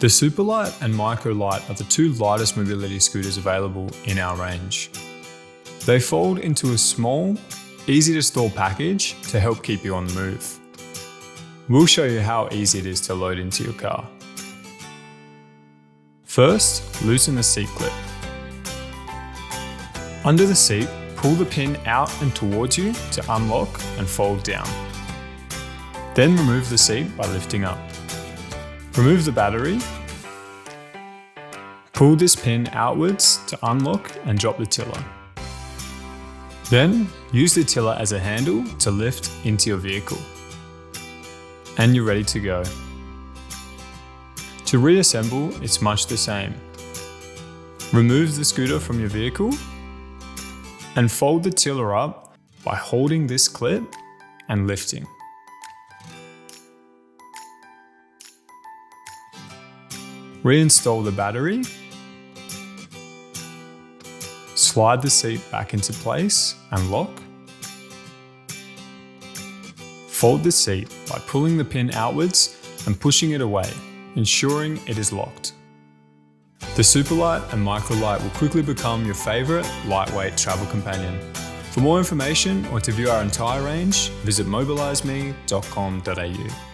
The SupaLite and MicroLite are the two lightest mobility scooters available in our range. They fold into a small, easy to store package to help keep you on the move. We'll show you how easy it is to load into your car. First, loosen the seat clip. Under the seat, pull the pin out and towards you to unlock and fold down. Then remove the seat by lifting up. Remove the battery. Pull this pin outwards to unlock and drop the tiller. Then use the tiller as a handle to lift into your vehicle. And you're ready to go. To reassemble, it's much the same. Remove the scooter from your vehicle and fold the tiller up by holding this clip and lifting. Reinstall the battery. Slide the seat back into place and lock. Fold the seat by pulling the pin outwards and pushing it away, ensuring it is locked. The SupaLite and MicroLite will quickly become your favourite lightweight travel companion. For more information or to view our entire range, visit mobilizeme.com.au.